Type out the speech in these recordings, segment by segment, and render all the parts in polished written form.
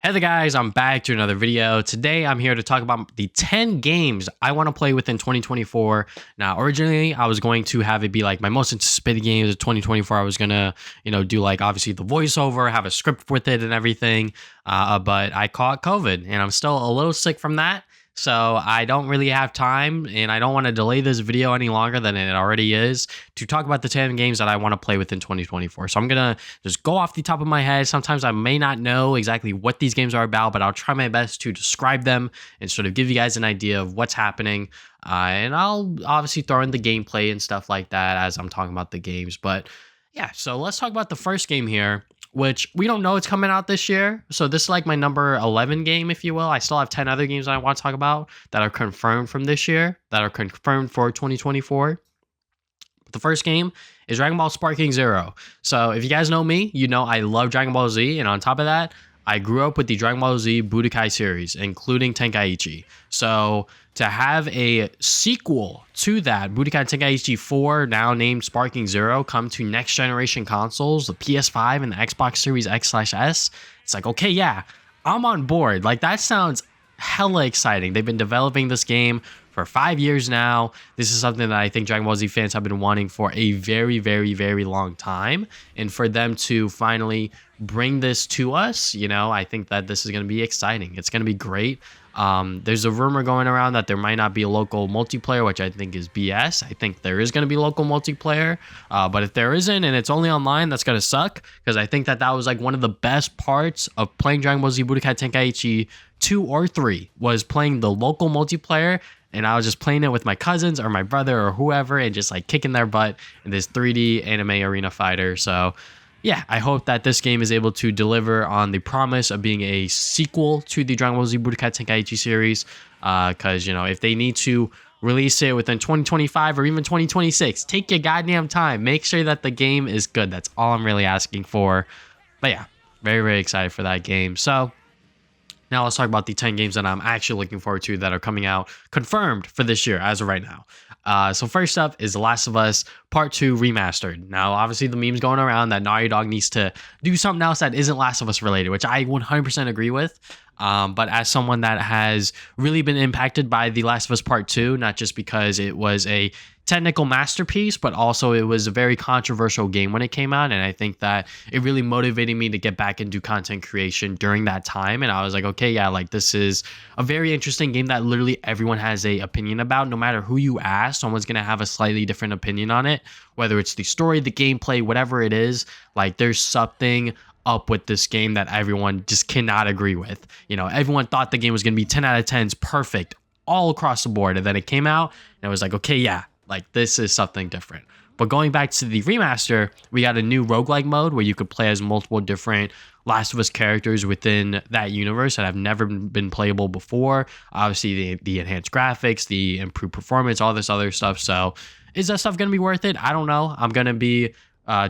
Hey there guys, I'm back to another video. Today I'm here to talk about the 10 games I want to play within 2024. Now, originally I was going to have it be like my most anticipated games of 2024. I was gonna, do like obviously the voiceover, have a script with it and everything. But I caught COVID and I'm still a little sick from that. So I don't really have time and I don't want to delay this video any longer than it already is to talk about the 10 games that I want to play within 2024. So I'm going to just go off the top of my head. Sometimes I may not know exactly what these games are about, but I'll try my best to describe them and sort of give you guys an idea of what's happening. And I'll obviously throw in the gameplay and stuff like that as I'm talking about the games. But yeah, so let's talk about the first game here, which we don't know it's coming out this year. So this is like my number 11 game, if you will. I still have 10 other games I want to talk about that are confirmed from this year, that are confirmed for 2024. The first game is Dragon Ball Sparking Zero. So if you guys know me, you know I love Dragon Ball Z. And on top of that, I grew up with the Dragon Ball Z Budokai series, including Tenkaichi. So to have a sequel to that, Budokai Tenkaichi 4, now named Sparking Zero, come to next generation consoles, the PS5 and the Xbox Series X/S, it's like, okay, yeah, I'm on board. Like, that sounds hella exciting. They've been developing this game for 5 years now. This is something that I think Dragon Ball Z fans have been wanting for a very, very, very long time. And for them to finally bring this to us, I think that this is going to be exciting. It's going to be great. There's a rumor going around that there might not be a local multiplayer, which I think is BS. I think there is going to be local multiplayer. But if there isn't and it's only online, that's going to suck. Because I think that was like one of the best parts of playing Dragon Ball Z Budokai Tenkaichi 2 or 3 was playing the local multiplayer. And I was just playing it with my cousins or my brother or whoever and just like kicking their butt in this 3D anime arena fighter. So yeah, I hope that this game is able to deliver on the promise of being a sequel to the Dragon Ball Z Budokai Tenkaichi series. Because, if they need to release it within 2025 or even 2026, take your goddamn time. Make sure that the game is good. That's all I'm really asking for. But yeah, very, very excited for that game. So now let's talk about the 10 games that I'm actually looking forward to that are coming out confirmed for this year as of right now. So first up is The Last of Us Part 2 Remastered. Now, obviously, the meme's going around that Naughty Dog needs to do something else that isn't Last of Us related, which I 100% agree with. But as someone that has really been impacted by The Last of Us Part 2, not just because it was a technical masterpiece, but also it was a very controversial game when it came out. And I think that it really motivated me to get back into content creation during that time. And I was like, okay, yeah, like this is a very interesting game that literally everyone has a opinion about. No matter who you ask, someone's going to have a slightly different opinion on it, whether it's the story, the gameplay, whatever it is. Like there's something up with this game that everyone just cannot agree with. Everyone thought the game was going to be 10 out of 10s, perfect all across the board. And then it came out and it was like, okay, yeah, like this is something different. But going back to the remaster, we got a new roguelike mode where you could play as multiple different Last of Us characters within that universe that have never been playable before. Obviously, the enhanced graphics, the improved performance, all this other stuff. So is that stuff going to be worth it? I don't know. I'm going to be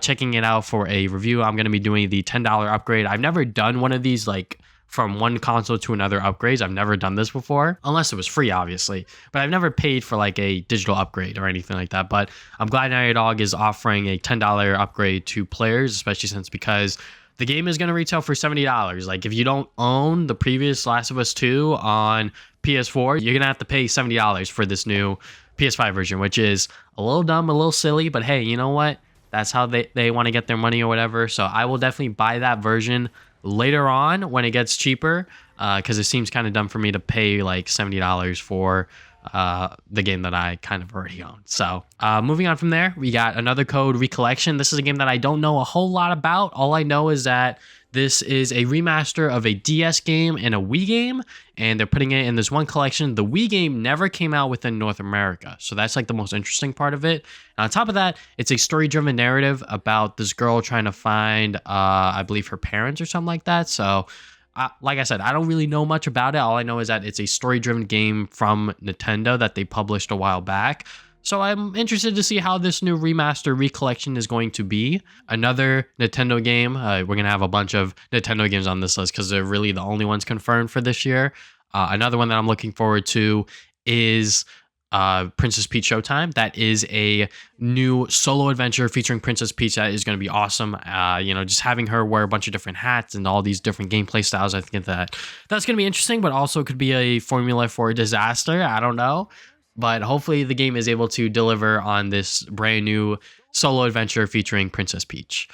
checking it out for a review. I'm going to be doing the $10 upgrade. I've never done one of these like from one console to another upgrades. I've never done this before, unless it was free, obviously. But I've never paid for like a digital upgrade or anything like that. But I'm glad Naughty Dog is offering a $10 upgrade to players, especially because the game is going to retail for $70. Like if you don't own the previous Last of Us 2 on PS4, you're going to have to pay $70 for this new PS5 version, which is a little dumb, a little silly. But hey, you know what? That's how they want to get their money or whatever. So I will definitely buy that version later on when it gets cheaper, because it seems kind of dumb for me to pay like $70 for the game that I kind of already own. So moving on from there, we got Another Code Recollection. This is a game that I don't know a whole lot about. All I know is that this is a remaster of a DS game and a Wii game, and they're putting it in this one collection. The Wii game never came out within North America, so that's like the most interesting part of it. And on top of that, it's a story-driven narrative about this girl trying to find, I believe, her parents or something like that. So like I said, I don't really know much about it. All I know is that it's a story-driven game from Nintendo that they published a while back. So I'm interested to see how this new remaster recollection is going to be. Another Nintendo game. We're going to have a bunch of Nintendo games on this list because they're really the only ones confirmed for this year. Another one that I'm looking forward to is Princess Peach Showtime. That is a new solo adventure featuring Princess Peach that is going to be awesome. Just having her wear a bunch of different hats and all these different gameplay styles, I think that's going to be interesting, but also could be a formula for a disaster. I don't know. But hopefully the game is able to deliver on this brand new solo adventure featuring Princess Peach.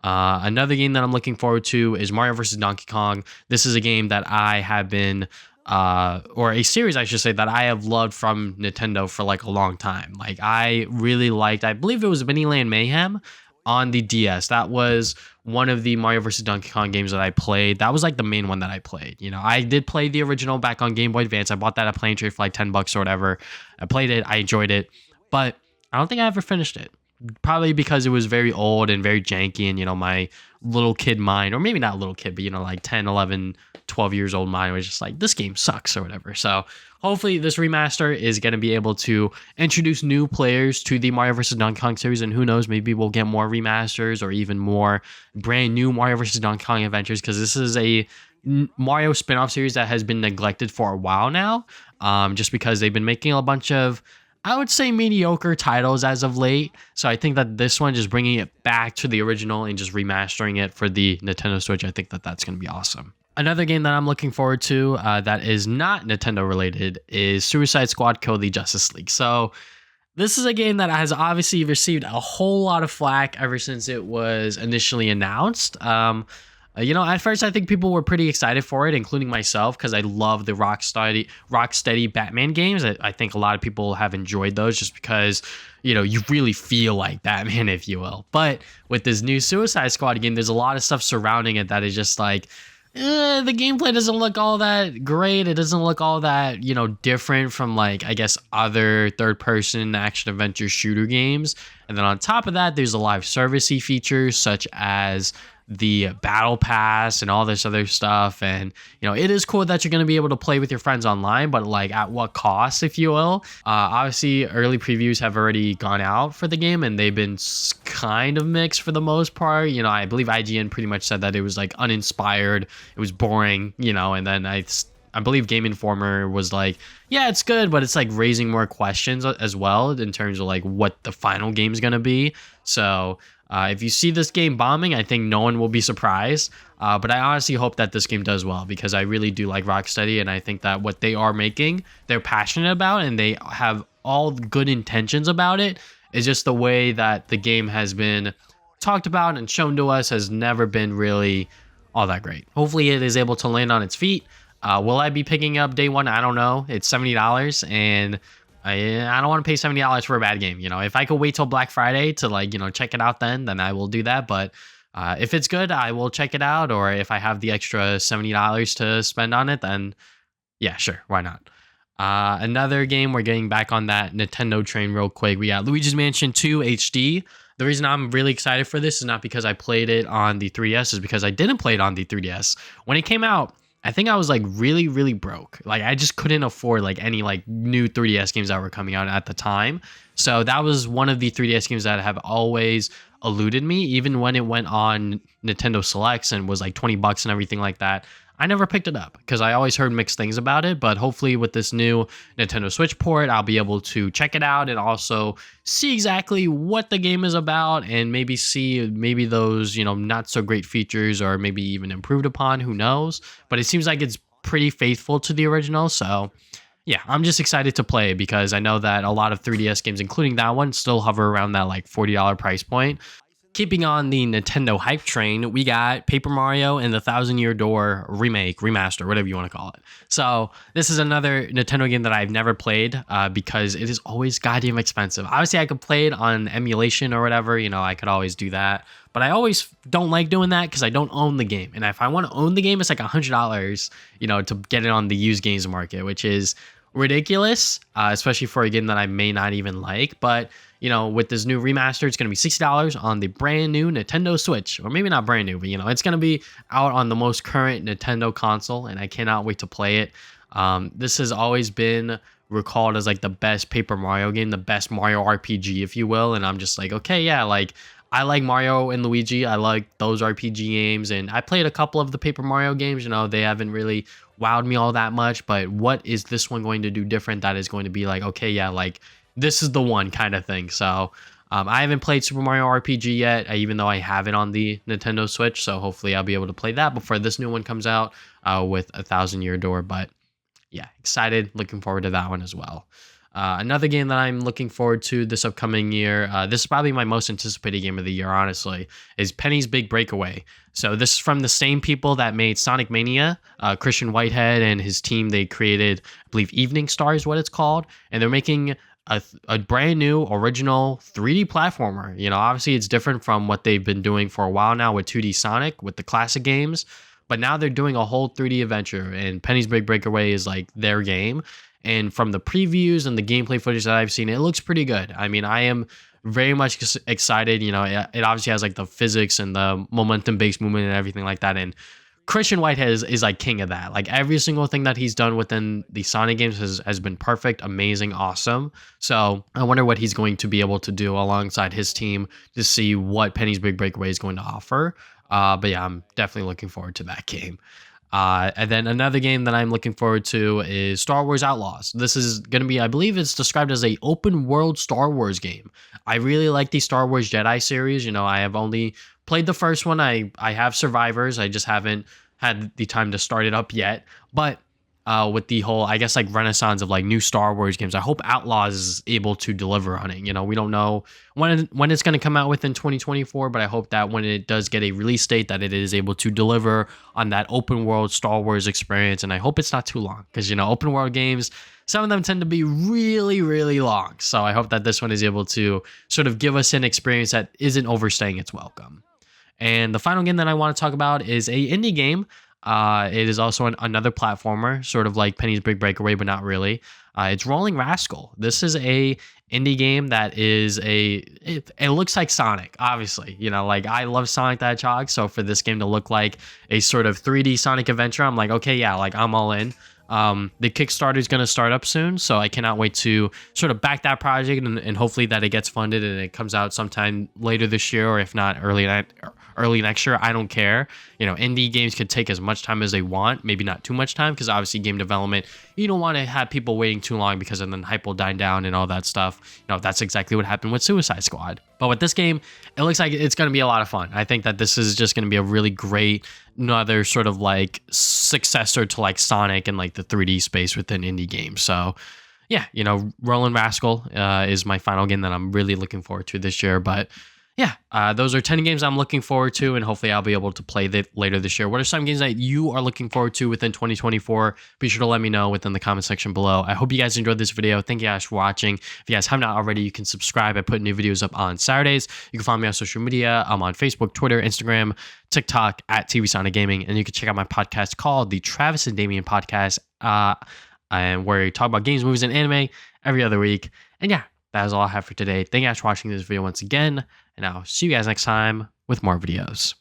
Another game that I'm looking forward to is Mario vs. Donkey Kong. This is a game that I have been or a series, I should say, that I have loved from Nintendo for like a long time. Like I really liked, I believe it was Mini Land Mayhem on the DS. That was one of the Mario vs. Donkey Kong games that I played. That was like the main one that I played. I did play the original back on Game Boy Advance. I bought that at Play and Trade for like $10 or whatever. I played it, I enjoyed it, but I don't think I ever finished it. Probably because it was very old and very janky, and my little kid mind, or maybe not little kid, but like 10, 11, 12 years old mind was just like, this game sucks or whatever. So hopefully this remaster is going to be able to introduce new players to the Mario vs. Donkey Kong series, and who knows, maybe we'll get more remasters or even more brand new Mario vs. Donkey Kong adventures, because this is a Mario spin-off series that has been neglected for a while now, just because they've been making a bunch of, I would say, mediocre titles as of late. So I think that this one, just bringing it back to the original and just remastering it for the Nintendo Switch, I think that that's going to be awesome. Another game that I'm looking forward to that is not Nintendo related is Suicide Squad Kill the Justice League. So this is a game that has obviously received a whole lot of flack ever since it was initially announced. At first I think people were pretty excited for it, including myself, because I love the Rocksteady Batman games. I think a lot of people have enjoyed those just because, you really feel like Batman, if you will. But with this new Suicide Squad game, there's a lot of stuff surrounding it that is just like, the gameplay doesn't look all that great. It doesn't look all that, different from like, I guess, other third-person action-adventure shooter games. And then on top of that, there's a live servicey features such as the battle pass and all this other stuff. And it is cool that you're going to be able to play with your friends online, but like at what cost, if you will? Obviously early previews have already gone out for the game, and they've been kind of mixed for the most part. I believe IGN pretty much said that it was like uninspired, it was boring, and then I believe Game Informer was like, yeah, it's good, but it's like raising more questions as well in terms of like what the final game is going to be. So if you see this game bombing, I think no one will be surprised. But I honestly hope that this game does well, because I really do like Rocksteady, and I think that what they are making, they're passionate about, and they have all good intentions about it. It's just the way that the game has been talked about and shown to us has never been really all that great. Hopefully it is able to land on its feet. Will I be picking up day one? I don't know. It's $70, and I don't want to pay $70 for a bad game. If I could wait till Black Friday to check it out, then I will do that. But if it's good, I will check it out. Or if I have the extra $70 to spend on it, then yeah, sure, why not? Another game, we're getting back on that Nintendo train real quick. We got Luigi's Mansion 2 HD. The reason I'm really excited for this is not because I played it on the 3DS, is because I didn't play it on the 3DS. When it came out, I think I was like really, really broke. Like I just couldn't afford like any like new 3DS games that were coming out at the time. So that was one of the 3DS games that have always eluded me, even when it went on Nintendo Selects and was like $20 and everything like that. I never picked it up because I always heard mixed things about it. But hopefully with this new Nintendo Switch port, I'll be able to check it out and also see exactly what the game is about, and maybe see those, not so great features, or maybe even improved upon, who knows. But it seems like it's pretty faithful to the original. So yeah, I'm just excited to play it, because I know that a lot of 3DS games, including that one, still hover around that like $40 price point. Keeping on the Nintendo hype train, we got Paper Mario and the Thousand Year Door remake, remaster, whatever you want to call it. So this is another Nintendo game that I've never played because it is always goddamn expensive. Obviously, I could play it on emulation or whatever. I could always do that. But I always don't like doing that because I don't own the game. And if I want to own the game, it's like $100, to get it on the used games market, which is ridiculous, especially for a game that I may not even like. But with this new remaster, it's going to be $60 on the brand new Nintendo Switch, or maybe not brand new, but it's going to be out on the most current Nintendo console, and I cannot wait to play it. This has always been recalled as like the best Paper Mario game, the best Mario RPG, if you will. And I'm just like, okay, yeah, like I like Mario and Luigi. I like those RPG games, and I played a couple of the Paper Mario games. They haven't really wowed me all that much, but what is this one going to do different that is going to be like, okay, yeah, like this is the one kind of thing. So I haven't played Super Mario RPG yet, even though I have it on the Nintendo Switch. So hopefully I'll be able to play that before this new one comes out with A Thousand Year Door. But yeah, excited, looking forward to that one as well. Another game that I'm looking forward to this upcoming year, this is probably my most anticipated game of the year, honestly, is Penny's Big Breakaway. So this is from the same people that made Sonic Mania. Christian Whitehead and his team, they created, I believe, Evening Star is what it's called. And they're making a brand new original 3D platformer. Obviously it's different from what they've been doing for a while now with 2D Sonic, with the classic games. But now they're doing a whole 3D adventure, and Penny's Big Breakaway is like their game. And from the previews and the gameplay footage that I've seen, it looks pretty good. I mean, I am very much excited. It obviously has like the physics and the momentum-based movement and everything like that. And Christian Whitehead is like king of that. Like every single thing that he's done within the Sonic games has been perfect, amazing, awesome. So I wonder what he's going to be able to do alongside his team to see what Penny's Big Breakaway is going to offer. But yeah, I'm definitely looking forward to that game. And then another game that I'm looking forward to is Star Wars Outlaws. This is going to be, I believe it's described as a open world Star Wars game. I really like the Star Wars Jedi series. I have only played the first one. I have Survivors. I just haven't had the time to start it up yet. But with the whole, I guess, like renaissance of like new Star Wars games, I hope Outlaws is able to deliver on it. We don't know when it's going to come out within 2024, but I hope that when it does get a release date, that it is able to deliver on that open world Star Wars experience. And I hope it's not too long, because open world games, some of them tend to be really, really long. So I hope that this one is able to sort of give us an experience that isn't overstaying its welcome. And the final game that I want to talk about is a indie game. It is also another platformer, sort of like Penny's Big Breakaway, but not really. It's Rolling Rascal. This is a indie game that is it looks like Sonic, obviously. Like I love Sonic the Hedgehog, so for this game to look like a sort of 3D Sonic adventure, I'm like, okay, yeah, like I'm all in. The Kickstarter is going to start up soon, so I cannot wait to sort of back that project and hopefully that it gets funded and it comes out sometime later this year, or if not early next year. I don't care. Indie games could take as much time as they want, maybe not too much time, because obviously game development, you don't want to have people waiting too long because then hype will die down and all that stuff. That's exactly what happened with Suicide Squad. But with this game, it looks like it's going to be a lot of fun. I think that this is just going to be a really great, another sort of like successor to like Sonic and like the 3D space within indie games. So yeah, Rolling Rascal is my final game that I'm really looking forward to this year. But yeah, those are 10 games I'm looking forward to, and hopefully I'll be able to play that later this year. What are some games that you are looking forward to within 2024? Be sure to let me know within the comment section below. I hope you guys enjoyed this video. Thank you guys for watching. If you guys have not already, you can subscribe. I put new videos up on Saturdays. You can follow me on social media. I'm on Facebook, Twitter, Instagram, TikTok at TV Sonic Gaming, and you can check out my podcast called the Travis and Damien Podcast, and where we talk about games, movies, and anime every other week. And yeah, that is all I have for today. Thank you guys for watching this video once again, and I'll see you guys next time with more videos.